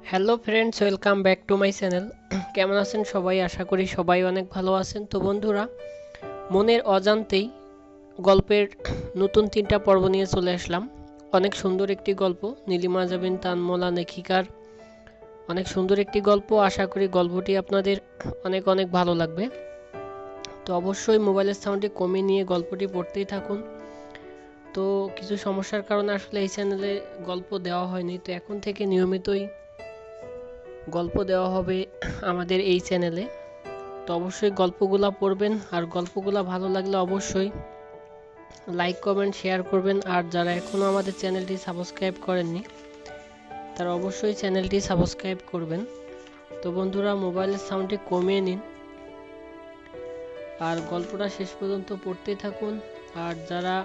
Hello friends, welcome back to my channel. কেমন আছেন সবাই? আশা করি সবাই অনেক ভালো আছেন। তো বন্ধুরা, মনের অজান্তেই গল্পের নতুন 3টা পর্ব নিয়ে চলে আসলাম। অনেক সুন্দর একটি গল্প, নীলিমা জাবিন তানমোলা লেখিকার অনেক সুন্দর একটি গল্প। আশা করি গল্পটি আপনাদের অনেক অনেক ভালো লাগবে। তো অবশ্যই মোবাইলের সাউন্ডটি কমিয়ে নিয়ে গল্পটি পড়তেই থাকুন। তো কিছু সমস্যার কারণে আসলে এই চ্যানেলে গল্প দেওয়া হয়নি, তো এখন থেকে নিয়মিতই গল্প দেওয়া হবে আমাদের এই চ্যানেলে। তো অবশ্যই গল্পগুলা পড়বেন, আর গল্পগুলা ভালো লাগলে অবশ্যই লাইক কমেন্ট শেয়ার করবেন। আর যারা এখনও আমাদের চ্যানেলটি সাবস্ক্রাইব করেননি তারা অবশ্যই চ্যানেলটি সাবস্ক্রাইব করবেন। তো বন্ধুরা, মোবাইলের সাউন্ডটি কমিয়ে নিন আর গল্পটা শেষ পর্যন্ত পড়তেই থাকুন। আর যারা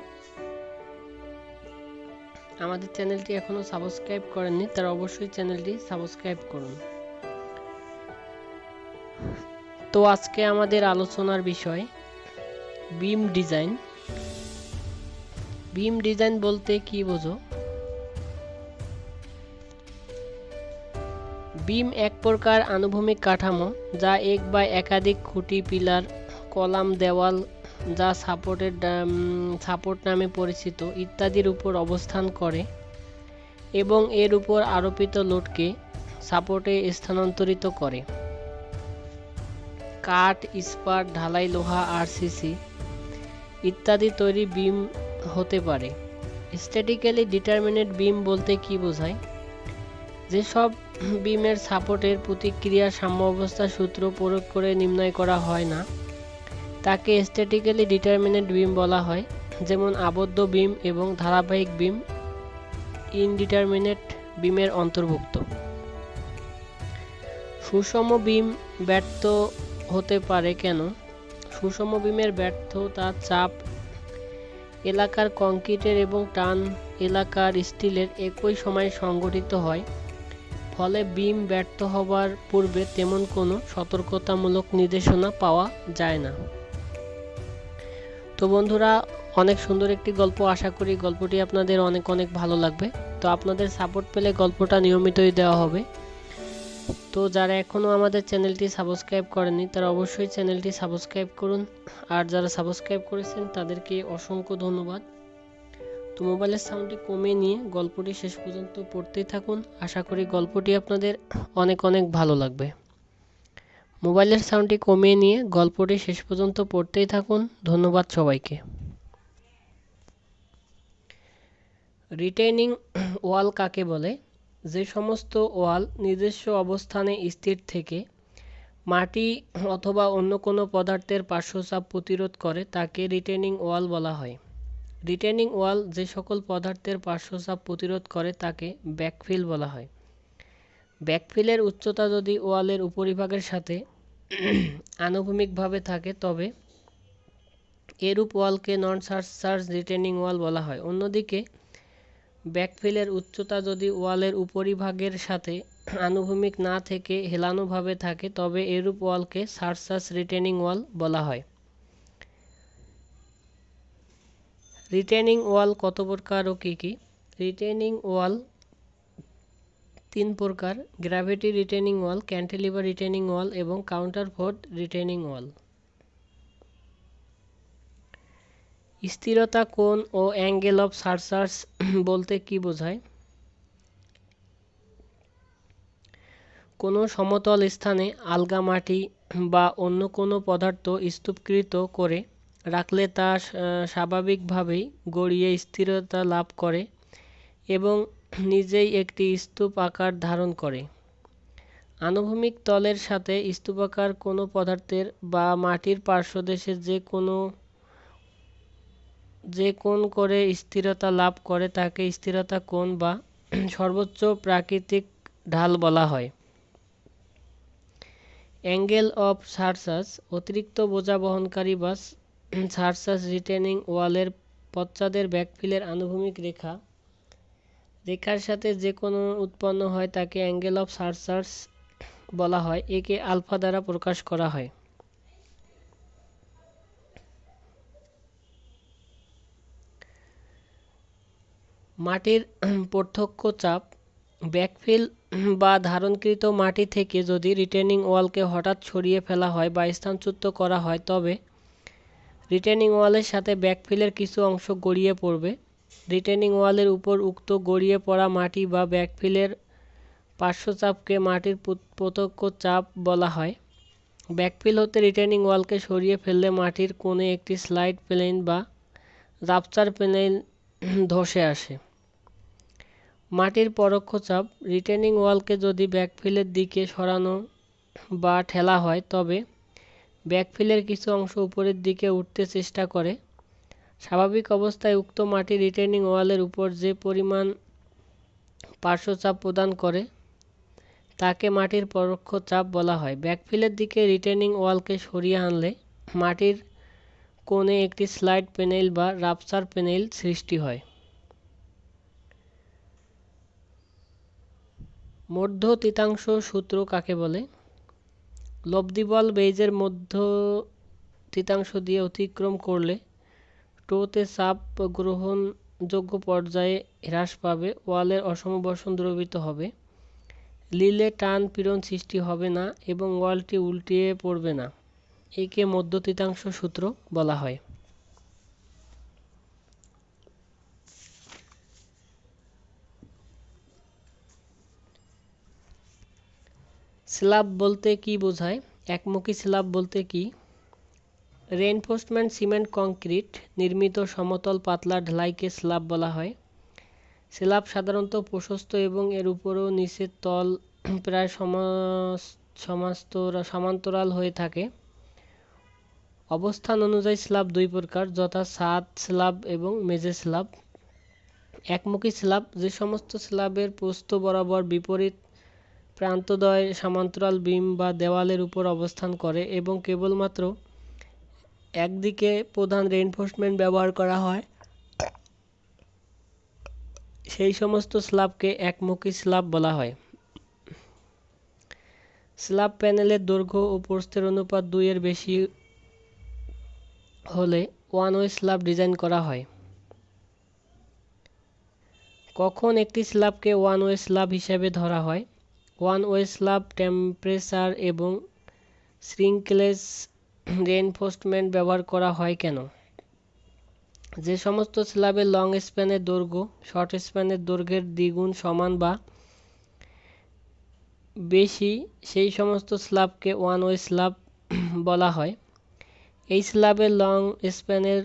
আমাদের চ্যানেলটি এখনও সাবস্ক্রাইব করেননি তারা অবশ্যই চ্যানেলটি সাবস্ক্রাইব করুন। তো আজকে আমাদের আলোচনার বিষয় বিম ডিজাইন। বিম ডিজাইন বলতে কি বোঝো? বিম এক প্রকার আনুভূমিক কাঠামো যা এক বা একাধিক খুঁটি, পিলার, কলাম, দেওয়াল যা সাপোর্ট নামে পরিচিত ইত্যাদির উপর অবস্থান করে এবং এর উপর আরোপিত লোডকে সাপোর্টে স্থানান্তরিত করে। কাঠ, ইস্পাত, ঢালাই, লোহা, আরসিসি ইত্যাদি তৈরি বিম হতে পারে। স্ট্যাটিক্যালি ডিটারমিনেট বিম বলতে কি বোঝায়? যেসব বিমের সাপোর্টের প্রতিক্রিয়া সাম্যাবস্থা সূত্র প্রয়োগ করে নির্ণয় করা হয় না তাকে স্ট্যাটিক্যালি ডিটারমিনেট বিম বলা হয়। যেমন আবদ্ধ বিম এবং ধারাবাহিক বিম ইনডিটারমিনেট বিমের অন্তর্ভুক্ত। সুষম বিম ব্যর্থ হতে পারে কেন? সুষম বিমের ব্যর্থতা চাপ এলাকার কংক্রিটের এবং টান এলাকার স্টিলের একই সময়ে সংঘটিত হয়, ফলে বিম ব্যর্থ হবার পূর্বে তেমন কোনো সতর্কতামূলক নির্দেশনা পাওয়া যায় না। তো বন্ধুরা, অনেক সুন্দর একটি গল্প। আশা করি গল্পটি আপনাদের অনেক অনেক ভালো লাগবে। তো আপনাদের সাপোর্ট পেলে গল্পটা নিয়মিতই দেওয়া হবে। তো যারা এখনও আমাদের চ্যানেলটি সাবস্ক্রাইব করেনি তারা অবশ্যই চ্যানেলটি সাবস্ক্রাইব করুন, আর যারা সাবস্ক্রাইব করেছেন তাদেরকে অসংখ্য ধন্যবাদ। তো মোবাইলের সাউন্ডটি কমিয়ে নিয়ে গল্পটি শেষ পর্যন্ত পড়তেই থাকুন। আশা করি গল্পটি আপনাদের অনেক অনেক ভালো লাগবে। মোবাইলের সাউন্ডটি কমিয়ে নিয়ে গল্পটি শেষ পর্যন্ত পড়তেই থাকুন। ধন্যবাদ সবাইকে। রিটেইনিং ওয়াল কাকে বলে? যে সমস্ত ওয়াল নিজস্ব অবস্থানে স্থির থেকে মাটি অথবা অন্য কোনো পদার্থের পার্শ্বচাপ প্রতিরোধ করে তাকে রিটেইনিং ওয়াল বলা হয়। রিটেইনিং ওয়াল যে সকল পদার্থের পার্শ্বচাপ প্রতিরোধ করে তাকে ব্যাকফিল বলা হয়। ব্যাকফিলের উচ্চতা যদি ওয়ালের উপরিভাগের সাথে আনুভূমিকভাবে থাকে তবে এরূপ ওয়ালকে নন সারচার্জ রিটেইনিং ওয়াল বলা হয়। অন্যদিকে ব্যাকফিলের উচ্চতা যদি ওয়ালের উপরিভাগের সাথে আনুভূমিক না থেকে হেলানোভাবে থাকে তবে এরূপ ওয়ালকে সারচার্জ রিটেইনিং ওয়াল বলা হয়। রিটেইনিং ওয়াল কত প্রকার ও কী কী? রিটেইনিং ওয়াল 3 প্রকার: গ্র্যাভিটি রিটেইনিং ওয়াল, ক্যান্টিলিভার রিটেইনিং ওয়াল এবং কাউন্টারফোর্ট রিটেইনিং ওয়াল। স্থিরতা কোণ ও অ্যাঙ্গেল অফ সারচার্জ বলতে কি বোঝায়? কোনো সমতল স্থানে আলগা মাটি বা অন্য কোনো পদার্থ স্তূপকৃত করে রাখলে তা স্বাভাবিকভাবেই গড়িয়ে স্থিরতা লাভ করে এবং নিজেই একটি স্তূপ আকার ধারণ করে। আনুভূমিক তলের সাথে স্তূপাকার কোনো পদার্থের বা মাটির পার্শ্বদেশে যে কোণ করে স্থিরতা লাভ করে তাকে স্থিরতা কোণ বা সর্বোচ্চ প্রাকৃতিক ঢাল বলা হয়। অ্যাঙ্গেল অফ সারচার্জ অতিরিক্ত বোঝা বহনকারী বা সারচার্জ রিটেইনিং ওয়ালের পশ্চাদের ব্যাকফিলের আনুভূমিক রেখার সাথে যে কোণ উৎপন্ন হয় তাকে অ্যাঙ্গেল অফ সারচার্জ বলা হয়। একে আলফা দ্বারা প্রকাশ করা হয়। মাটির প্রত্যক্ষ চাপ ব্যাকফিল বা ধারণকৃত মাটি থেকে যদি রিটেনিং ওয়ালকে হঠাৎ সরিয়ে ফেলা হয় বা স্থানচ্যুত করা হয়, তবে রিটেনিং ওয়ালের সাথে ব্যাকফিলের কিছু অংশ গড়িয়ে পড়বে। রিটেনিং ওয়ালের উপর উক্ত গড়িয়ে পড়া মাটি বা ব্যাকফিলের পার্শ্বচাপকে মাটির প্রত্যক্ষ চাপ বলা হয়। ব্যাকফিল হতে রিটেনিং ওয়ালকে সরিয়ে ফেললে মাটির কোণে একটি স্লাইড প্লেন বা রাপচার প্লেন ধসে আসে। মাটির পরোক্ষ চাপ: রিটেনিং ওয়ালকে যদি ব্যাকফিলের দিকে সরানো বা ঠেলা হয়, তবে ব্যাকফিলের কিছু অংশ উপরের দিকে উঠতে চেষ্টা করে। স্বাভাবিক অবস্থায় উক্ত মাটি রিটেনিং ওয়ালের উপর যে পরিমাণ পার্শ্বচাপ প্রদান করে তাকে মাটির পরোক্ষ চাপ বলা হয়। ব্যাকফিলের দিকে রিটেনিং ওয়ালকে সরিয়ে আনলে মাটির কোণে একটি স্লাইড প্যানেল বা রাপচার প্যানেল সৃষ্টি হয়। মধ্য তিতাংশ সূত্র কাকে বলে? লব্ধি বল বেইজের মধ্য তিতাংশ দিয়ে অতিক্রম করলে টোতে চাপ গ্রহণযোগ্য পর্যায়ে হ্রাস পাবে, ওয়ালের অসমবর্ষণ দ্রবীভূত হবে, লিলে টান পীড়ন সৃষ্টি হবে না এবং ওয়ালটি উল্টিয়ে পড়বে না। একে মধ্য তিতাংশ সূত্র বলা হয়। স্ল্যাব বলতে কি বোঝায়? একমুখী স্ল্যাব বলতে কি? রেইনফোর্সমেন্ট সিমেন্ট কংক্রিট নির্মিত সমতল পাতলা ঢালাইকে স্ল্যাব বলা হয়। স্ল্যাব সাধারণত প্রশস্ত এবং এর উপর ও নিচের তল প্রায় সমান্তরাল হয়ে থাকে। অবস্থান অনুযায়ী স্ল্যাব দুই প্রকার, যথা ছাদ স্ল্যাব এবং মেঝে স্ল্যাব। একমুখী স্ল্যাব: যে সমস্ত স্ল্যাবের প্রস্থ বরাবর বিপরীত প্রান্তদ্বয় সমান্তরাল বিম বা দেওয়ালের উপর অবস্থান করে এবং কেবলমাত্র একদিকে প্রধান রেইনফোর্সমেন্ট ব্যবহার করা হয়, সেই সমস্ত স্ল্যাবকে একমুখী স্ল্যাব বলা হয়। স্ল্যাব প্যানেলের দৈর্ঘ্য ও প্রস্থের অনুপাত 2 এর বেশি হলে ওয়ান ওয়ে স্ল্যাব ডিজাইন করা হয়। কখন একটি স্ল্যাবকে ওয়ান ওয়ে স্ল্যাব হিসেবে ধরা হয়? ওয়ান ওয়ে স্ল্যাব টেম্পারেচার এবং শ্রিঙ্কেজ রেইনফোর্সমেন্ট ব্যবহার করা হয় কেন? যে সমস্ত স্ল্যাবের লং স্প্যানের দৈর্ঘ্য শর্ট স্প্যানের দৈর্ঘ্যের দ্বিগুণ সমান বা বেশি, সেই সমস্ত স্ল্যাবকে ওয়ান ওয়ে স্ল্যাব বলা হয়। এই স্ল্যাবের লং স্প্যানের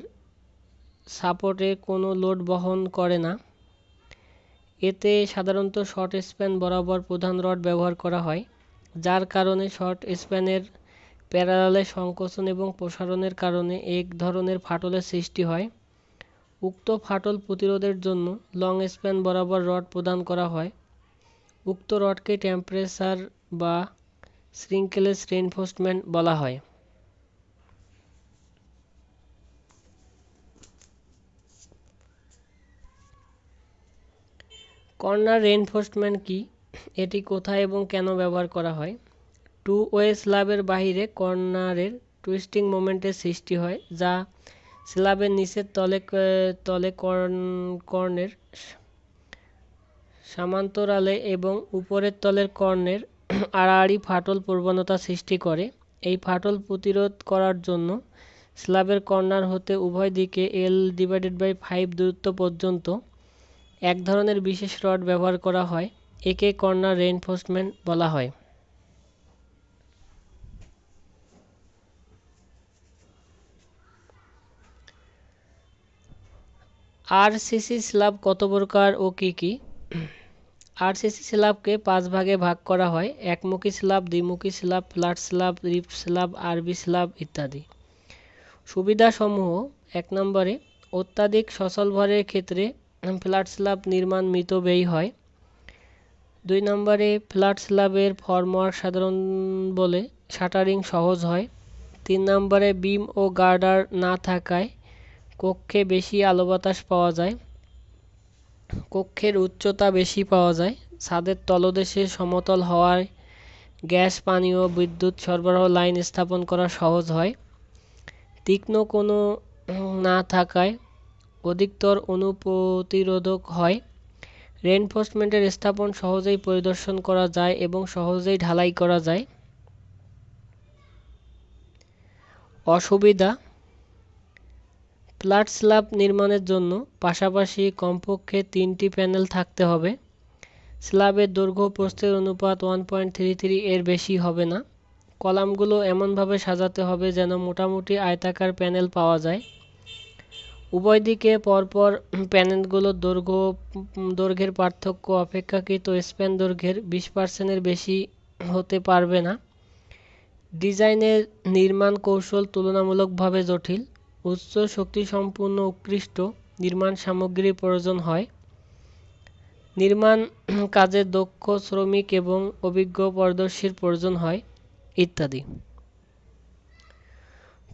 সাপোর্টে কোনো লোড বহন করে না। এতে সাধারণত শর্ট স্প্যান বরাবর প্রধান রড ব্যবহার করা হয়, যার কারণে শর্ট স্প্যানের প্যারালালে সংকোচন এবং প্রসারণের কারণে এক ধরনের ফাটলের সৃষ্টি হয়। উক্ত ফাটল প্রতিরোধের জন্য লং স্প্যান বরাবর রড প্রদান করা হয়। উক্ত রডকে টেম্পারেচার বা শ্রিঙ্কেজ রেইনফোর্সমেন্ট বলা হয়। কর্নার রেইনফোর্সমেন্ট কি? এটি কোথায় এবং কেন ব্যবহার করা হয়? টু ওয়ে স্ল্যাবের বাহিরে কর্নারের টুইস্টিং মোমেন্টের সৃষ্টি হয়, যা স্ল্যাবের নিচের তলে কর্নের সমান্তরালে এবং উপরের তলের কর্নের আড়াআড়ি ফাটল প্রবণতা সৃষ্টি করে। এই ফাটল প্রতিরোধ করার জন্য স্ল্যাবের কর্নার হতে উভয় দিকে L/5 দূরত্ব পর্যন্ত এক ধরনের বিশেষ রড ব্যবহার করা হয়। একে কর্নার রেইনফোর্সমেন্ট বলা হয়। আরসিসি স্ল্যাব কত প্রকার ও কি কি? আরসিসি স্ল্যাবকে 5 ভাগে ভাগ করা হয়: একমুখী স্ল্যাব, দ্বিমুখী slab, flat slab, ribbed slab, RV slab ইত্যাদি। সুবিধাসমূহ: 1 নম্বরে, অত্যাধিক সচল ভরের ক্ষেত্রে ফ্ল্যাট স্ল্যাব নির্মাণ মিতব্যয়ী হয়। 2 নম্বরে, ফ্ল্যাট স্ল্যাবের ফর্মওয়ার্ক সাধারণ বলে শাটারিং সহজ হয়। 3 নম্বরে, বিম ও গার্ডার না থাকায় কক্ষে বেশি আলো বাতাস পাওয়া যায়, কক্ষের উচ্চতা বেশি পাওয়া যায়। ছাদের তলদেশে সমতল হওয়ায় গ্যাস, পানি ও বিদ্যুৎ সরবরাহ লাইন স্থাপন করা সহজ হয়। তীক্ষ্ণ কোণ না থাকায় অধিকতর অনুপ্রতিরোধক হয়। রেইনফোর্সমেন্টের স্থাপন সহজেই পরিদর্শন করা যায় এবং সহজেই ঢালাই করা যায়। অসুবিধা: ফ্ল্যাট স্ল্যাব নির্মাণের জন্য পাশাপাশি কমপক্ষে 3টি প্যানেল থাকতে হবে। স্ল্যাবের দৈর্ঘ্য প্রস্থের অনুপাত 1.33 এর বেশি হবে না। কলামগুলো এমনভাবে সাজাতে হবে যেন মোটামুটি আয়তাকার প্যানেল পাওয়া যায়। উভয় দিকে পরপর প্যানেলগুলোর দৈর্ঘ্যের পার্থক্য অপেক্ষাকৃত স্প্যান দৈর্ঘ্যের 20% বেশি হতে পারবে না। ডিজাইনের নির্মাণ কৌশল তুলনামূলকভাবে জটিল। উচ্চ শক্তিসম্পন্ন উৎকৃষ্ট নির্মাণ সামগ্রীর প্রয়োজন হয়। নির্মাণ কাজে দক্ষ শ্রমিক এবং অভিজ্ঞ পরিদর্শীর প্রয়োজন হয় ইত্যাদি।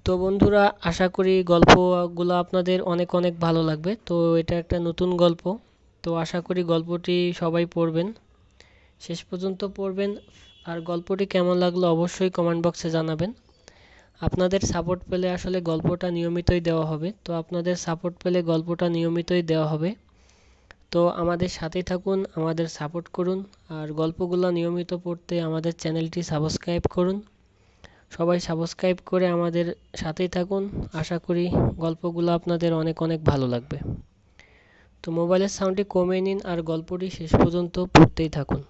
তো বন্ধুরা, আশা করি গল্পগুলো আপনাদের অনেক অনেক ভালো লাগবে। তো এটা একটা নতুন গল্প, তো আশা করি গল্পটি সবাই পড়বেন, শেষ পর্যন্ত পড়বেন। আর গল্পটি কেমন লাগলো অবশ্যই কমেন্ট বক্সে জানাবেন। আপনাদের সাপোর্ট পেলে আসলে গল্পটা নিয়মিতই দেওয়া হবে। তো আপনাদের সাপোর্ট পেলে গল্পটা নিয়মিতই দেওয়া হবে। তো আমাদের সাথেই থাকুন, আমাদের সাপোর্ট করুন। আর গল্পগুলো নিয়মিত পড়তে আমাদের চ্যানেলটি সাবস্ক্রাইব করুন। সবাই সাবস্ক্রাইব করে আমাদের সাথেই থাকুন। আশা করি গল্পগুলো আপনাদের অনেক অনেক ভালো লাগবে। তো মোবাইলের সাউন্ডটি কমিয়ে নিন আর গল্পটি শেষ পর্যন্ত পড়তেই থাকুন।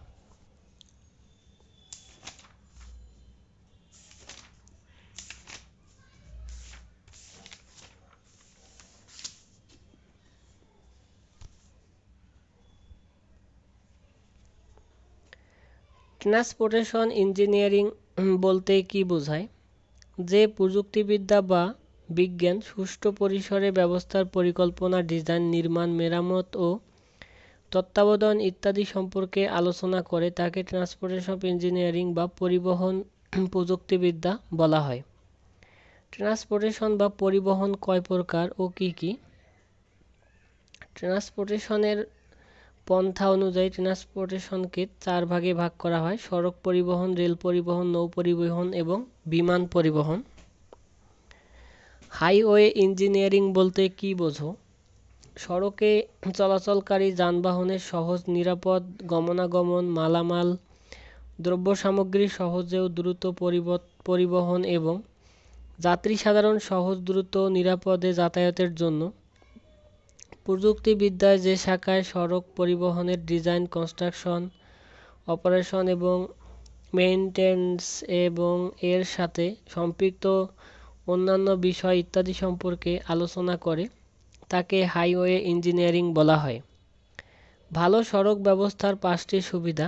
ট্রান্সপোর্টেশন ইঞ্জিনিয়ারিং বলতে কী বোঝায়? যে প্রযুক্তিবিদ্যা বা বিজ্ঞান সুষ্ঠু পরিসরে ব্যবস্থার পরিকল্পনা, ডিজাইন, নির্মাণ, মেরামত ও তত্ত্বাবধান ইত্যাদি সম্পর্কে আলোচনা করে তাকে ট্রান্সপোর্টেশন ইঞ্জিনিয়ারিং বা পরিবহন প্রযুক্তিবিদ্যা বলা হয়। ট্রান্সপোর্টেশন বা পরিবহন কয় প্রকার ও কী কী? ট্রান্সপোর্টেশনের পন্থা অনুযায়ী ট্রান্সপোর্টেশনকে 4 ভাগে ভাগ করা হয়: সড়ক পরিবহন, রেল পরিবহন, নৌ পরিবহন এবং বিমান পরিবহন। হাইওয়ে ইঞ্জিনিয়ারিং বলতে কী বোঝো? সড়কে চলাচলকারী যানবাহনের সহজ নিরাপদ গমনাগমন, মালামাল, দ্রব্যসামগ্রী সহজে ও দ্রুত পরিবহন এবং যাত্রী সাধারণ সহজ, দ্রুত, নিরাপদে যাতায়াতের জন্য প্রযুক্তিবিদ্যার যে শাখায় সড়ক পরিবহনের ডিজাইন, কনস্ট্রাকশন, অপারেশন এবং মেইনটেন্যান্স এবং এর সাথে সম্পৃক্ত অন্যান্য বিষয় ইত্যাদি সম্পর্কে আলোচনা করে তাকে হাইওয়ে ইঞ্জিনিয়ারিং বলা হয়। ভালো সড়ক ব্যবস্থার 5টি সুবিধা।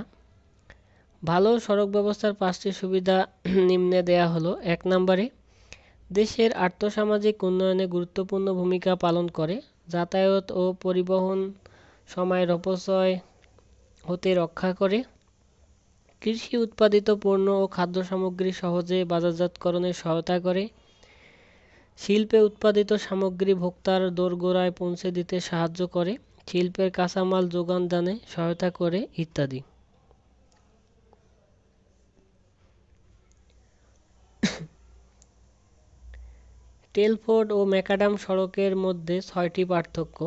ভালো সড়ক ব্যবস্থার 5টি সুবিধা নিম্নে দেয়া হলো। 1 নম্বরে, দেশের আর্থসামাজিক উন্নয়নে গুরুত্বপূর্ণ ভূমিকা পালন করে। যাতায়াত ও পরিবহন সময়ের অপচয় হতে রক্ষা করে। কৃষি উৎপাদিত পণ্য ও খাদ্য সামগ্রী সহজে বাজারজাতকরণে সহায়তা করে। শিল্পে উৎপাদিত সামগ্রী ভোক্তার দোরগোড়ায় পৌঁছে দিতে সাহায্য করে। শিল্পের কাঁচামাল যোগান দানে সহায়তা করে ইত্যাদি। টেলফোর্ড ও ম্যাকআডাম সড়কের মধ্যে 6টি পার্থক্য।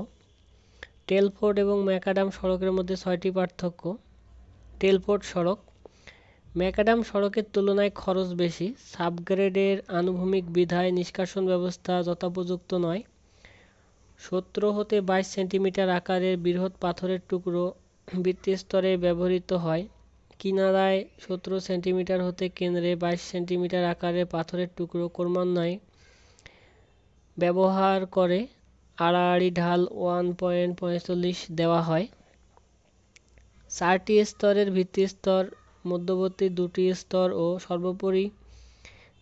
টেলফোর্ড এবং ম্যাকআডাম সড়কের মধ্যে 6টি পার্থক্য। টেলফোর্ড সড়ক ম্যাকআডাম সড়কের তুলনায় খরচ বেশি। সাবগ্রেডের আনুভূমিক বিধায় নিষ্কাশন ব্যবস্থা যথোপযুক্ত নয়। 17 হতে 22 সেন্টিমিটার আকারের বৃহৎ পাথরের টুকরো ভিত্তিস্তরে ব্যবহৃত হয়। কিনারায় 17 সেন্টিমিটার হতে কেন্দ্রে 22 সেন্টিমিটার আকারের পাথরের টুকরো ক্রমান্বয়ে ব্যবহার করে আড়াআড়ি ঢাল 1.45 দেওয়া হয়। 4টি স্তরের ভিত্তিস্তর, মধ্যবর্তী 2টি স্তর ও সর্বোপরি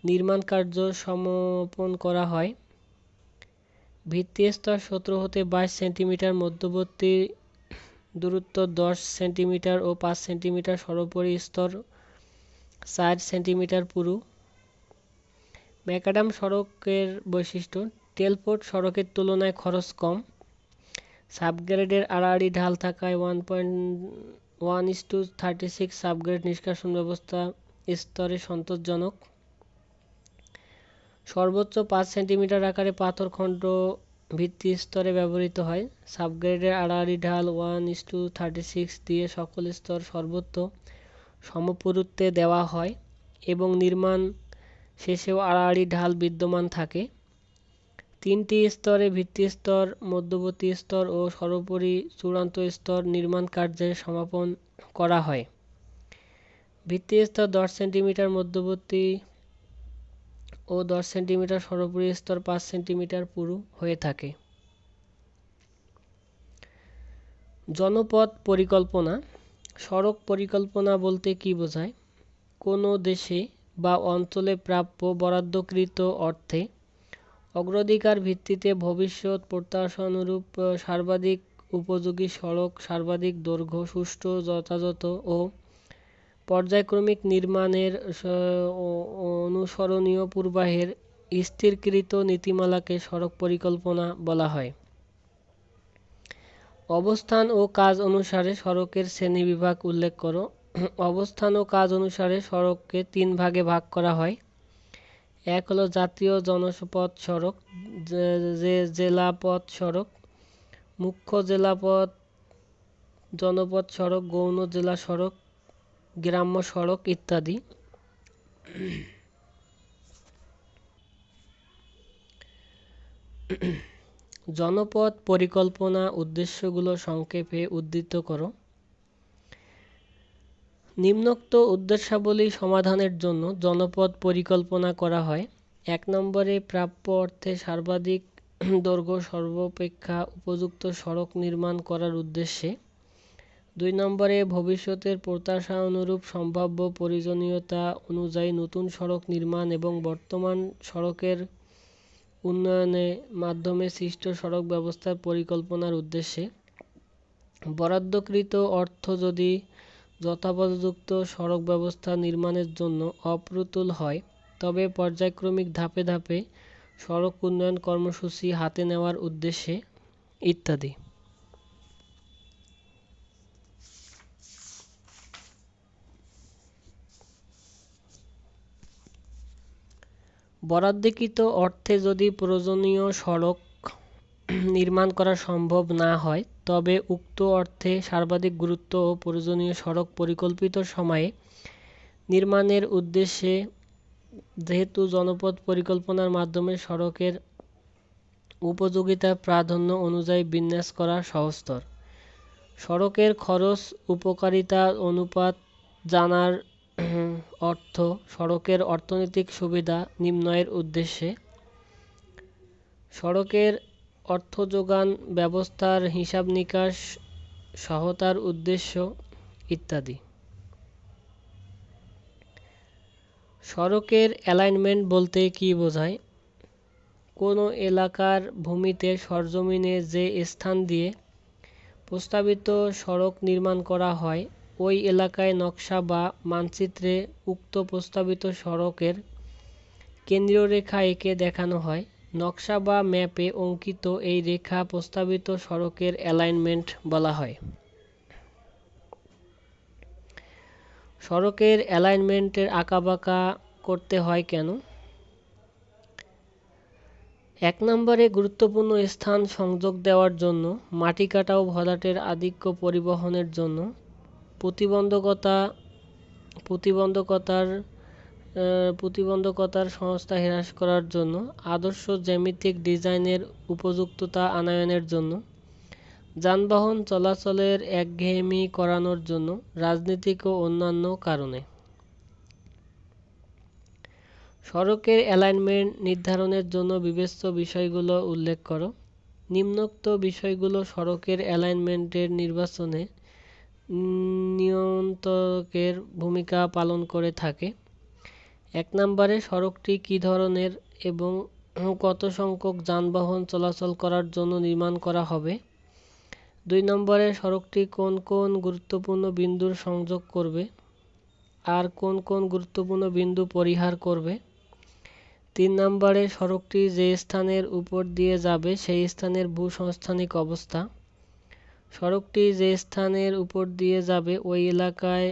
নির্মাণ কার্য সমাপন করা হয়। ভিত্তিস্তর 17 হতে 22 সেন্টিমিটার, মধ্যবর্তী দূরত্ব 10 সেন্টিমিটার ও 5 সেন্টিমিটার, সর্বোপরি স্তর 4 সেন্টিমিটার পুরু। ম্যাকআডাম সড়কের বৈশিষ্ট্য: টেলফোর্ড সড়কের তুলনায় খরচ কম। সাবগ্রেডের আড়াআড়ি ঢাল থাকায় 1:36 সাবগ্রেড নিষ্কাশন ব্যবস্থা স্তরে সন্তোষজনক। সর্বোচ্চ 5 সেন্টিমিটার আকারে পাথর খণ্ড ভিত্তি স্তরে ব্যবহৃত হয়। সাবগ্রেডের আড়াআড়ি ঢাল 1:36 দিয়ে সকল স্তর সর্বত্র সমপুরুত্বে দেওয়া হয় এবং নির্মাণ শেষেও আড়াআড়ি ঢাল বিদ্যমান থাকে। 3টি স্তরে ভিত্তি স্তর, মধ্যবর্তী স্তর ও সর্বোপরি চূড়ান্ত স্তর নির্মাণ কার্যের সমাপন করা হয়। ভিত্তি স্তর 10 সেন্টিমিটার, মধ্যবর্তী ও 10 সেন্টিমিটার, সর্বোপরি স্তর 5 সেন্টিমিটার পুরু হয়ে থাকে। জনপথ পরিকল্পনা। সড়ক পরিকল্পনা বলতে কী বোঝায়? কোনো দেশে বা অঞ্চলে প্রাপ্য বরাদ্দকৃত অর্থে অগ্রাধিকার ভিত্তিতে ভবিষ্যৎ প্রত্যাশানুরূপ সর্বাধিক উপযোগী সড়ক, সর্বাধিক দৈর্ঘ্য, সুষ্ঠু, যথাযথ ও পর্যায়ক্রমিক নির্মাণের অনুসরণীয় পূর্বাহের স্থিরকৃত নীতিমালাকে সড়ক পরিকল্পনা বলা হয়। অবস্থান ও কাজ অনুসারে সড়কের শ্রেণীবিভাগ উল্লেখ করো। অবস্থান ও কাজ অনুসারে সড়ককে 3 ভাগে ভাগ করা হয়। এক হলো জাতীয় জনপথ সড়ক, জেলাপথ সড়ক, মুখ্য জেলাপথ, জনপথ সড়ক, গৌণ জেলা সড়ক, গ্রাম্য সড়ক ইত্যাদি। জনপথ পরিকল্পনা উদ্দেশ্যগুলো সংক্ষেপে উদ্ধৃত করো। নিম্নোক্ত উদ্দেশ্যাবলী সমাধানের জন্য জনপথ পরিকল্পনা করা হয়। 1 নম্বরে প্রাপ্য অর্থে সর্বাধিক দৈর্ঘ্য সর্বাপেক্ষা উপযুক্ত সড়ক নির্মাণ করার উদ্দেশ্যে। 2 নম্বরে ভবিষ্যতের প্রত্যাশা অনুরূপ সম্ভাব্য প্রয়োজনীয়তা অনুযায়ী নতুন সড়ক নির্মাণ এবং বর্তমান সড়কের উন্নয়নের মাধ্যমে সৃষ্ট সড়ক ব্যবস্থার পরিকল্পনার উদ্দেশ্যে। বরাদ্দকৃত অর্থ যদি যথোপযুক্ত সড়ক ব্যবস্থা নির্মাণের জন্য অপ্রতুল হয় তবে পর্যায়ক্রমিক ধাপে ধাপে সড়ক উন্নয়ন কর্মসূচি হাতে নেওয়ার উদ্দেশ্যে ইত্যাদি। বরাদ্দকৃত অর্থে যদি প্রয়োজনীয় সড়ক নির্মাণ করা সম্ভব না হয় তবে উক্ত অর্থে সর্বাধিক গুরুত্ব ও প্রয়োজনীয় সড়ক পরিকল্পিত সময়ে নির্মাণের উদ্দেশ্যে, যেহেতু জনপথ পরিকল্পনার মাধ্যমে সড়কের উপযোগিতার প্রাধান্য অনুযায়ী বিন্যাস করা সহজতর। সড়কের খরচ উপকারিতার অনুপাত জানার অর্থ সড়কের অর্থনৈতিক সুবিধা নির্ণয়ের উদ্দেশ্যে, সড়কের অর্থযোগান ব্যবস্থার হিসাব নিকাশ সহায়তার উদ্দেশ্য ইত্যাদি। সড়কের অ্যালাইনমেন্ট বলতে কী বোঝায়? কোনো এলাকার ভূমিতে সরজমিনে যে স্থান দিয়ে প্রস্তাবিত সড়ক নির্মাণ করা হয় ওই এলাকায় নকশা বা মানচিত্রে উক্ত প্রস্তাবিত সড়কের কেন্দ্রীয় রেখা এঁকে দেখানো হয়। নকশা বা ম্যাপে অঙ্কিত এই রেখা প্রস্তাবিত সড়কের অ্যালাইনমেন্ট বলা হয়। সড়কের অ্যালাইনমেন্টের আঁকাবাঁকা করতে হয় কেন? 1 নম্বরে গুরুত্বপূর্ণ স্থান সংযোগ দেওয়ার জন্য, মাটি কাটা ও ভরাটের আধিক্য পরিবহনের জন্য, প্রতিবন্ধকতার সংস্থা হ্রাস করার জন্য, আদর্শ জ্যামিতিক ডিজাইনের উপযুক্ততা আনয়নের জন্য, যানবাহন চলাচলের একঘেয়েমি করানোর জন্য, রাজনৈতিক ও অন্যান্য কারণে। সড়কের অ্যালাইনমেন্ট নির্ধারণের জন্য বিবেচ্য বিষয়গুলো উল্লেখ করো। নিম্নোক্ত বিষয়গুলো সড়কের অ্যালাইনমেন্টের নির্বাচনে নিয়ন্ত্রকের ভূমিকা পালন করে থাকে। 1 নম্বরে সড়কটি কী ধরনের এবং কত সংখ্যক যানবাহন চলাচল করার জন্য নির্মাণ করা হবে। 2 নম্বরে সড়কটি কোন কোন গুরুত্বপূর্ণ বিন্দুর সংযোগ করবে আর কোন কোন গুরুত্বপূর্ণ বিন্দু পরিহার করবে। 3 নম্বরে সড়কটি যে স্থানের উপর দিয়ে যাবে সেই স্থানের ভূসংস্থানিক অবস্থা। সড়কটি যে স্থানের উপর দিয়ে যাবে ওই এলাকায়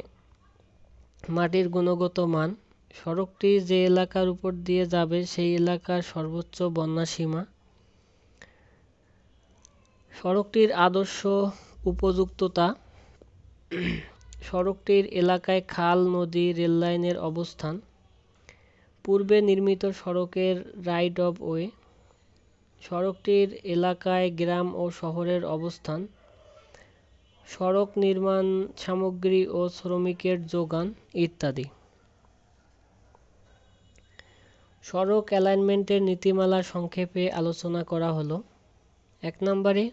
মাটির গুণগত মান। সড়কটি যে এলাকার উপর দিয়ে যাবে সেই এলাকার সর্বোচ্চ বন্যাসীমা। সড়কটির আদর্শ উপযুক্ততা। সড়কটির এলাকায় খাল, নদী, রেললাইনের অবস্থান। পূর্বে নির্মিত সড়কের রাইট অফ ওয়ে। সড়কটির এলাকায় গ্রাম ও শহরের অবস্থান। সড়ক নির্মাণ সামগ্রী ও শ্রমিকের যোগান ইত্যাদি। সড়ক অ্যালাইনমেন্টের নীতিমালা সংক্ষেপে আলোচনা করা হলো। ১ নম্বরে,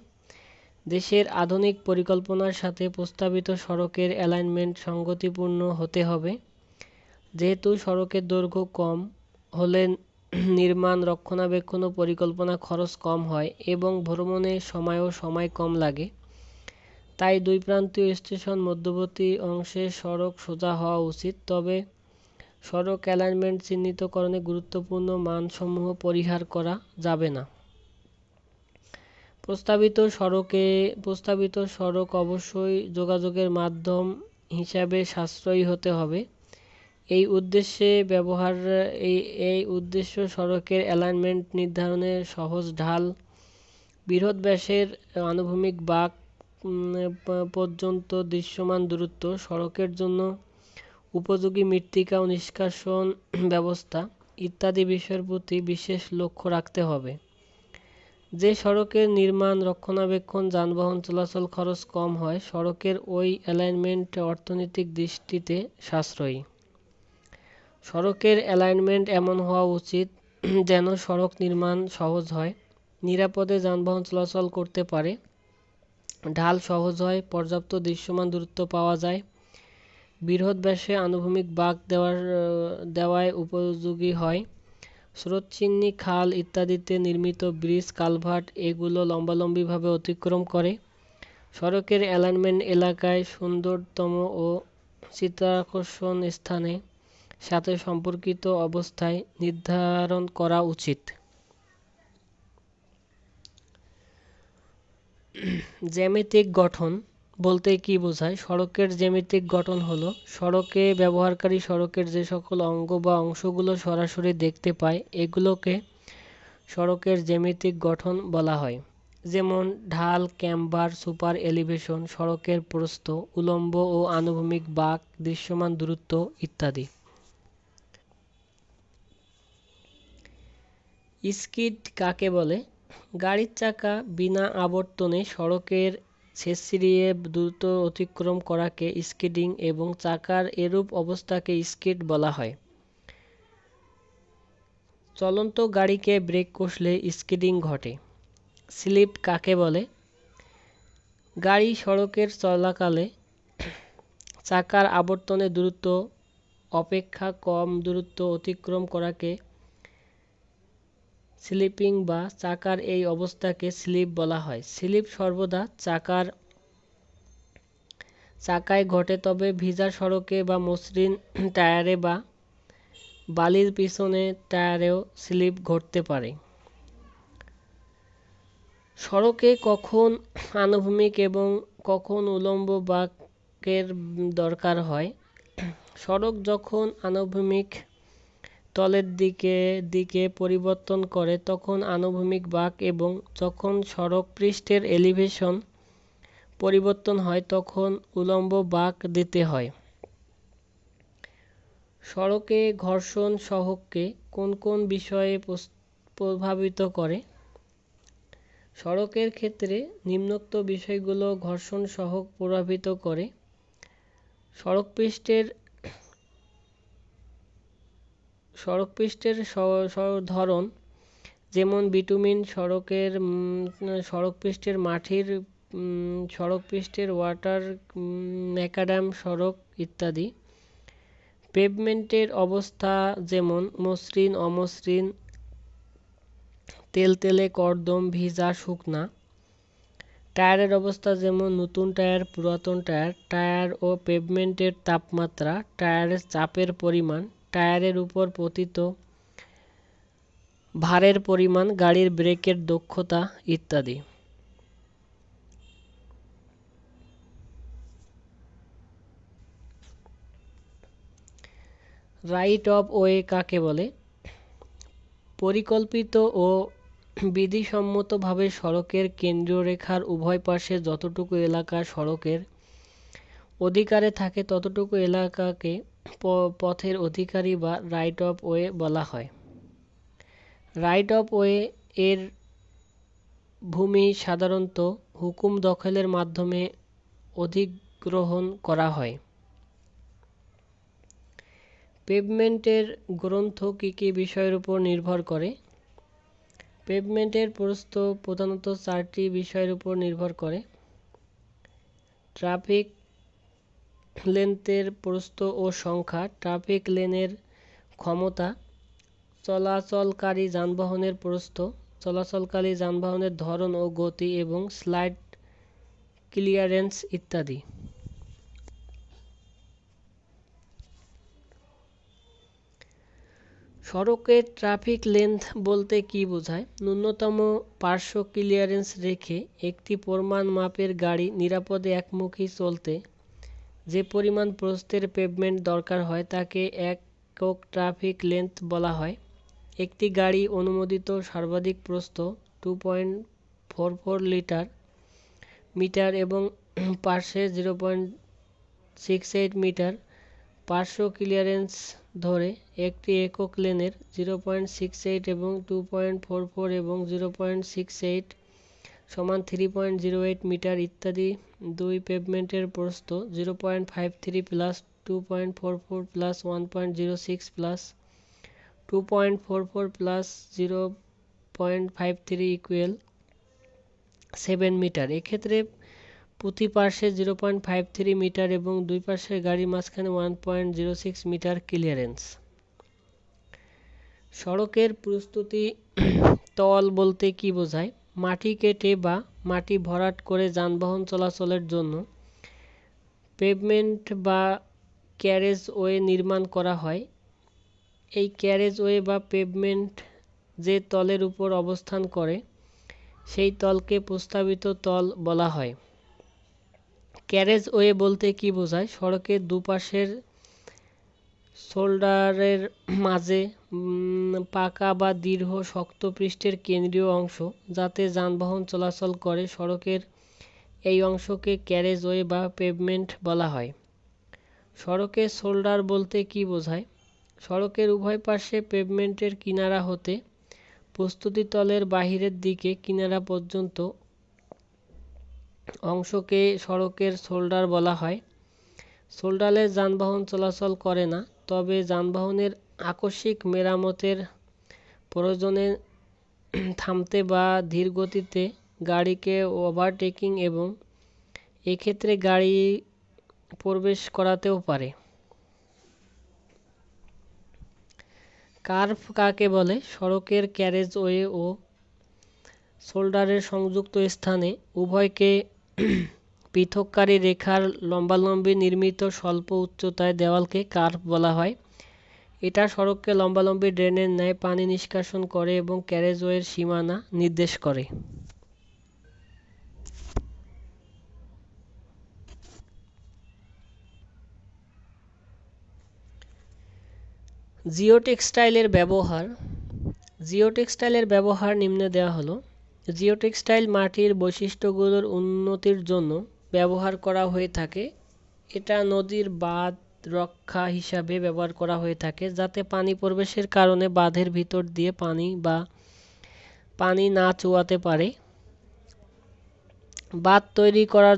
দেশের আধুনিক পরিকল্পনার সাথে প্রস্তাবিত সড়কের অ্যালাইনমেন্ট সঙ্গতিপূর্ণ হতে হবে। যেহেতু সড়কের দৈর্ঘ্য কম হলে নির্মাণ, রক্ষণাবেক্ষণ ও পরিকল্পনা খরচ কম হয় এবং ভ্রমণে সময় কম লাগে, তাই দুই প্রান্তীয় স্টেশন মধ্যবর্তী অংশে সড়ক সোজা হওয়া উচিত। তবে সড়ক অ্যালাইনমেন্ট চিহ্নিতকরণে গুরুত্বপূর্ণ মানসমূহ পরিহার করা যাবে না। প্রস্তাবিত সড়ক অবশ্যই যোগাযোগের মাধ্যম হিসাবে সাশ্রয়ী হতে হবে। এই উদ্দেশ্য সড়কের অ্যালাইনমেন্ট নির্ধারণে সহজ ঢাল, বৃহৎ ব্যাসের আনুভূমিক বাঁক পর্যন্ত দৃশ্যমান দূরত্ব, সড়কের জন্য উপযোগী মৃত্তিকা ও নিষ্কাশন ব্যবস্থা ইত্যাদি বিষয়ের প্রতি বিশেষ লক্ষ্য রাখতে হবে। যে সড়কের নির্মাণ, রক্ষণাবেক্ষণ, যানবাহন চলাচল খরচ কম হয়, সড়কের ওই অ্যালাইনমেন্ট অর্থনৈতিক দৃষ্টিতে সাশ্রয়ী। সড়কের অ্যালাইনমেন্ট এমন হওয়া উচিত যেন সড়ক নির্মাণ সহজ হয়, নিরাপদে যানবাহন চলাচল করতে পারে, ঢাল সহজ হয়, পর্যাপ্ত দৃশ্যমান দূরত্ব পাওয়া যায়, বৃহৎ ব্যাসে আনুভূমিক বাঁক দেওয়ায় উপযোগী হয়, স্রোতচিহ্নী খাল ইত্যাদিতে নির্মিত ব্রিজ, কালভার্ট এগুলো লম্বালম্বিভাবে অতিক্রম করে। সড়কের অ্যালাইনমেন্ট এলাকায় সুন্দরতম ও চিত্তাকর্ষক স্থানের সাথে সম্পর্কিত অবস্থায় নির্ধারণ করা উচিত। জ্যামিতিক গঠন বলতে কী বোঝায়? সড়কের জ্যামিতিক গঠন হলো সড়কে ব্যবহারকারী সড়কের যে সকল অঙ্গ বা অংশগুলো সরাসরি দেখতে পায় এগুলোকে সড়কের জ্যামিতিক গঠন বলা হয়। যেমন ঢাল, ক্যাম্বার, সুপার এলিভেশন, সড়কের প্রস্থ, উল্লম্ব ও আনুভূমিক বাঁক, দৃশ্যমান দূরত্ব ইত্যাদি। স্কিড কাকে বলে? গাড়ির চাকা বিনা আবর্তনে সড়কের ছেঁচড়িয়ে দ্রুত অতিক্রম করাকে স্কিডিং এবং চাকার এরূপ অবস্থাকে স্কিড বলা হয়। চলন্ত গাড়িকে ব্রেক কষলে স্কিডিং ঘটে। স্লিপ কাকে বলে? গাড়ি সড়কের চলাকালে চাকার আবর্তনে দূরত্ব অপেক্ষা কম দূরত্ব অতিক্রম করাকে স্লিপিং বা চাকার এই অবস্থাকে স্লিপ বলা হয়। স্লিপ সর্বদা চাকায় ঘটে, তবে ভিজা সড়কে বা মসৃণ টায়ারে বা বালির পিছনের টায়ারেও স্লিপ ঘটতে পারে। সড়কে কখন আনুভূমিক এবং কখন উল্লম্ব বাঁকের দরকার হয়? সড়ক যখন আনুভূমিক তলের দিকে পরিবর্তন করে তখন আনুভূমিক বাঁক, এবং যখন সড়ক পৃষ্ঠের এলিভেশন পরিবর্তন হয় তখন উল্লম্ব বাঁক দিতে হয়। সড়কে ঘর্ষণ সহগকে কোন কোন বিষয়ে প্রভাবিত করে? সড়কের ক্ষেত্রে নিম্নোক্ত বিষয়গুলো ঘর্ষণ সহগ প্রভাবিত করে: সড়কপৃষ্ঠের ধরন, যেমন বিটুমিন সড়কপৃষ্ঠের মাটির সড়কপৃষ্ঠের ওয়াটার ম্যাকাডাম সড়ক ইত্যাদি। পেভমেন্টের অবস্থা, যেমন মসৃণ, অমসৃণ, তেলতেলে, কর্দম, ভিজা, শুকনা। টায়ারের অবস্থা, যেমন নতুন টায়ার, পুরাতন টায়ার। টায়ার ও পেভমেন্টের তাপমাত্রা, টায়ারের চাপের পরিমাণ, টায়ারের উপর পতিত ভারের পরিমাণ, গাড়ির ব্রেকের দক্ষতা ইত্যাদি। রাইট অফ ওয়ে কাকে বলে? পরিকল্পিত ও বিধিসম্মতভাবে সড়কের কেন্দ্রীয় রেখার উভয় পাশে যতটুকু এলাকা সড়কের অধিকারে থাকে ততটুকু এলাকাকে পথের অধিকারী বা রাইট অফ ওয়ে বলা হয়। রাইট অফ ওয়ে এর ভূমি সাধারণত হুকুম দখলের মাধ্যমে অধিগ্রহণ করা হয়। পেভমেন্টের গ্রন্থ কী কী বিষয়ের উপর নির্ভর করে? পেভমেন্টের প্রস্থ প্রধানত 4টি বিষয়ের উপর নির্ভর করে: ট্রাফিক লেন্থের প্রস্থ ও সংখ্যা, ট্রাফিক লেনের ক্ষমতা, চলাচলকারী যানবাহনের প্রস্থ, চলাচলকারী যানবাহনের ধরন ও গতি এবং সাইড ক্লিয়ারেন্স ইত্যাদি। সড়কের ট্রাফিক লেন্থ বলতে কী বোঝায়? ন্যূনতম পার্শ্ব ক্লিয়ারেন্স রেখে একটি পরিমাণ মাপের গাড়ি নিরাপদে একমুখী চলতে যে পরিমাণ প্রস্থের পেভমেন্ট দরকার হয় তাকে একক ট্রাফিক লেন্থ বলা হয়। একটি গাড়ি অনুমোদিত সর্বাধিক প্রস্থ 2.44 মিটার এবং পার্শ্বে 0.68 মিটার পার্শ্ব ক্লিয়ারেন্স ধরে একটি একক লেনের 0.68 এবং 2.44 এবং 0.68 সমান 3.08 মিটার ইত্যাদি। দুই পেভমেন্টের প্রস্থ 0.53 plus 2.44 plus 1.06 plus 2.44 plus 0.53 equal 7 metre. এক্ষেত্রে প্রতি পার্শ্বে 0.53 মিটার এবং দুই পার্শ্বের গাড়ির মাঝখানে 1.06 মিটার ক্লিয়ারেন্স। সড়কের প্রস্তুতি তল বলতে কী বোঝায়? মাটি কেটে বা মাটি ভরাট করে যানবাহন চলাচলের জন্য পেভমেন্ট বা ক্যারেজ ওয়ে নির্মাণ করা হয়। এই ক্যারেজ ওয়ে বা পেভমেন্ট যে তলের উপর অবস্থান করে সেই তলকে প্রস্তাবিত তল বলা হয়। ক্যারেজ ওয়ে বলতে কী বোঝায়? সড়কের দুপাশের শোল্ডারের মাঝে পাকা বা দীর্ঘ শক্ত পৃষ্ঠের কেন্দ্রীয় অংশ যাতে যানবাহন চলাচল করে সড়কের এই অংশকে ক্যারেজ ওয়ে বা পেভমেন্ট বলা হয়। সড়কের শোল্ডার বলতে কী বোঝায়? সড়কের উভয় পাশে পেভমেন্টের কিনারা হতে প্রস্তুতি তলের বাহিরের দিকে কিনারা পর্যন্ত অংশকে সড়কের শোল্ডার বলা হয়। শোল্ডারে যানবাহন চলাচল করে না, তবে যানবাহনের আকস্মিক মেরামতের প্রয়োজনে থামতে বা ধীর গতিতে গাড়িকে ওভারটেকিং এবং এক্ষেত্রে গাড়ি প্রবেশ করাতেও পারে। কার্ভ কাকে বলে? সড়কের ক্যারেজ ওয়ে ও শোল্ডারের সংযুক্ত স্থানে উভয়কে পৃথককারী রেখার লম্বালম্বি নির্মিত স্বল্প উচ্চতায় দেওয়ালকে কার্ভ বলা হয়। এটা সড়ককে লম্বালম্বি ড্রেনের ন্যায় পানি নিষ্কাশন করে এবং ক্যারেজওয়ের সীমানা নির্দেশ করে। জিওটেক্সটাইলের ব্যবহার। জিওটেক্সটাইলের ব্যবহার নিম্নে দেওয়া হলো: জিওটেক্সটাইল মাটির বৈশিষ্ট্যগুলোর উন্নতির জন্য ব্যবহার করা হয়ে থাকে। এটা নদীর বাঁধ রক্ষা হিসাবে ব্যবহার করা হয়ে থাকে, যাতে পানি প্রবেশের কারণে বাঁধের ভিতর দিয়ে পানি না চুয়াতে পারে। বাঁধ তৈরি করার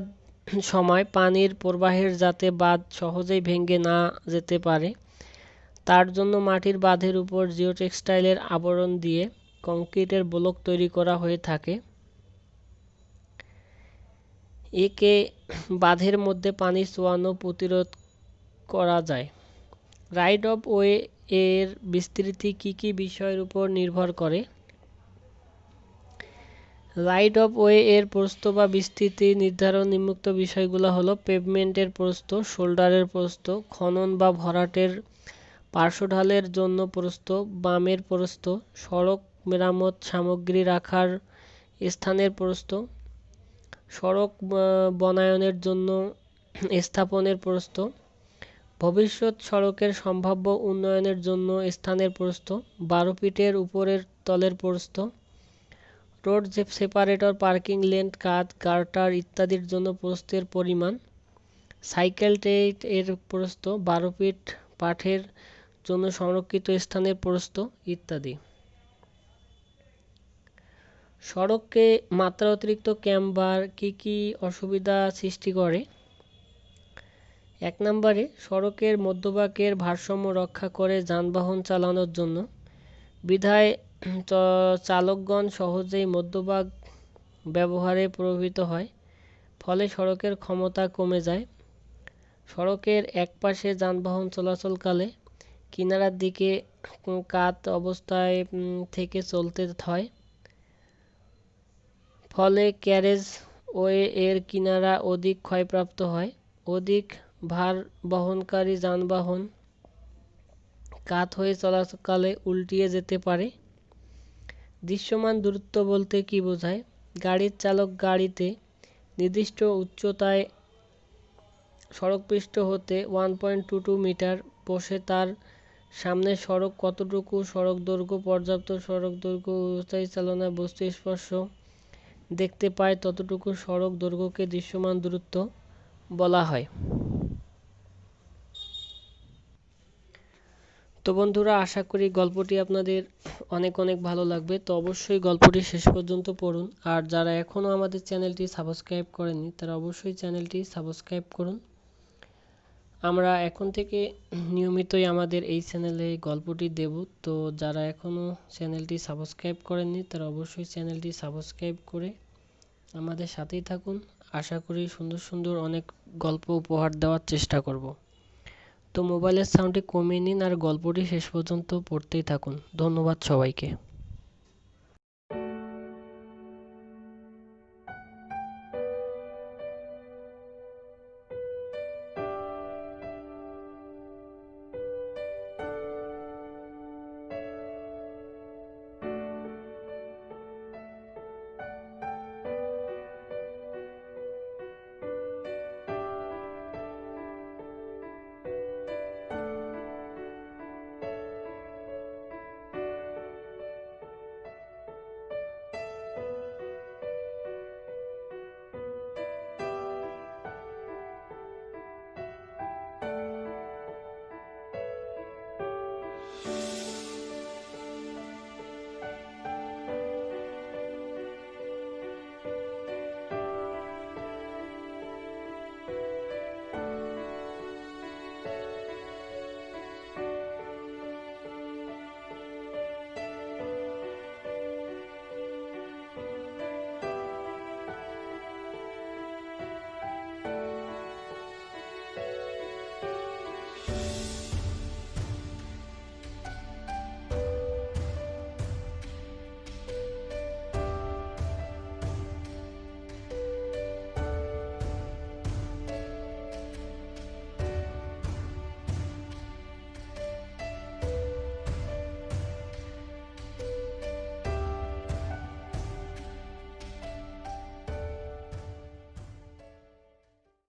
সময় পানির প্রবাহের যাতে বাঁধ সহজেই ভেঙে না যেতে পারে তার জন্য মাটির বাঁধের উপর জিওটেক্সটাইলের আবরণ দিয়ে কংক্রিটের ব্লক তৈরি করা হয়ে থাকে। একে বাঁধের মধ্যে পানি চুয়ানো প্রতিরোধ করা যায়। রাইট অফ ওয়ে এর বিস্তৃতি কী কী বিষয়ের উপর নির্ভর করে? রাইট অফ ওয়ে এর প্রস্থ বা বিস্তৃতি নির্ধারণ নিম্নোক্ত বিষয়গুলো হলো: পেভমেন্টের প্রস্থ, শোল্ডারের প্রস্থ, খনন বা ভরাটের পার্শ্বঢালের জন্য প্রস্থ, বামের প্রস্থ, সড়ক মেরামত সামগ্রী রাখার স্থানের প্রস্থ, সড়ক বনায়নের জন্য স্থাপনের প্রস্থ, ভবিষ্যৎ সড়কের সম্ভাব্য উন্নয়নের জন্য স্থানের প্রস্থ, 12 ফিটের উপরের তলের প্রস্থ, রোড সেপারেটর, পার্কিং লেন, কাঁধ, গার্টার ইত্যাদির জন্য প্রস্থের পরিমাণ। সাইকেল ট্রেড এর প্রস্থ 12 ফিট, পাঠের জন্য সংরক্ষিত স্থানের প্রস্থ ইত্যাদি। সড়কে মাত্রা অতিরিক্ত ক্যাম্বার কি কি অসুবিধা সৃষ্টি করে? 1 নম্বরে সড়কের মধ্যভাগের ভারসাম্য রক্ষা করে যানবাহন চালানোর জন্য, বিধায় চালকগণ সহজেই মধ্যভাগ ব্যবহারে প্রভাবিত হয়, ফলে সড়কের ক্ষমতা কমে যায়। সড়কের একপাশে যানবাহন চলাচলকালে কিনারার দিকে কাত অবস্থায় থেকে চলতে হয়, ফলে ক্যারেজ ওয়ে এর কিনারা অধিক ক্ষয়প্রাপ্ত হয়। অধিক ভার বহনকারী যানবাহন কাত হয়ে চলাকালে উল্টিয়ে যেতে পারে। দৃশ্যমান দূরত্ব বলতে কি বোঝায়? গাড়ির চালক গাড়িতে নির্দিষ্ট উচ্চতায় সড়কপৃষ্ঠ হতে 1.22 মিটার বসে তার সামনের সড়ক কতটুকু সড়ক দৈর্ঘ্য, পর্যাপ্ত সড়ক দৈর্ঘ্য, স্থায়ী চালনায় বস্তু স্পর্শ দেখতে পায় ততটুকু সড়ক দৈর্ঘ্যকে দৃশ্যমান দূরত্ব বলা হয়। তো বন্ধুরা, আশা করি গল্পটি আপনাদের অনেক অনেক ভালো লাগবে। তো অবশ্যই গল্পটি শেষ পর্যন্ত পড়ুন। আর যারা এখনও আমাদের চ্যানেলটি সাবস্ক্রাইব করেননি তারা অবশ্যই চ্যানেলটি সাবস্ক্রাইব করুন। আমরা এখন থেকে নিয়মিতই আমাদের এই চ্যানেলে গল্পটি দেব। তো যারা এখনও চ্যানেলটি সাবস্ক্রাইব করেননি তারা অবশ্যই চ্যানেলটি সাবস্ক্রাইব করে আমাদের সাথেই থাকুন। আশা করি সুন্দর সুন্দর অনেক গল্প উপহার দেওয়ার চেষ্টা করব। তো মোবাইলের সাউন্ডটি কমিয়ে নিন আর গল্পটি শেষ পর্যন্ত পড়তেই থাকুন। ধন্যবাদ সবাইকে।